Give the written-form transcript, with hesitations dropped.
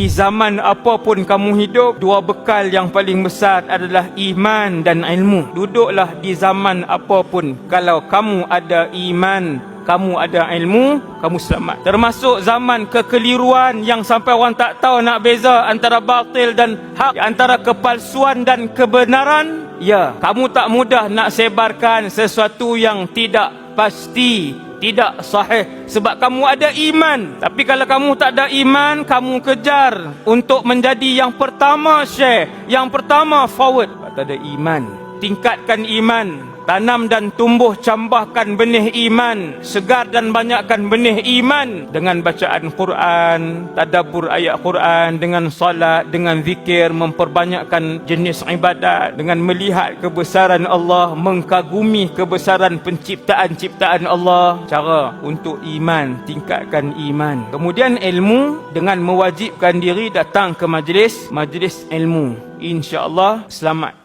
Di zaman apapun kamu hidup, dua bekal yang paling besar adalah iman dan ilmu. Duduklah di zaman apapun, kalau kamu ada iman, kamu ada ilmu, kamu selamat. Termasuk zaman kekeliruan yang sampai orang tak tahu nak beza antara batil dan hak, antara kepalsuan dan kebenaran. Ya, kamu tak mudah nak sebarkan sesuatu yang tidak pasti, tidak sahih, sebab kamu ada iman. Tapi kalau kamu tak ada iman, kamu kejar untuk menjadi yang pertama share, yang pertama forward. Tak ada iman. Tingkatkan iman, tanam dan tumbuh cambahkan benih iman, segar dan banyakkan benih iman dengan bacaan Quran, tadabbur ayat Quran, dengan salat, dengan zikir, memperbanyakkan jenis ibadat, dengan melihat kebesaran Allah, mengkagumi kebesaran penciptaan-ciptaan Allah. Cara untuk iman, tingkatkan iman. Kemudian ilmu, dengan mewajibkan diri datang ke majlis ilmu. InsyaAllah selamat.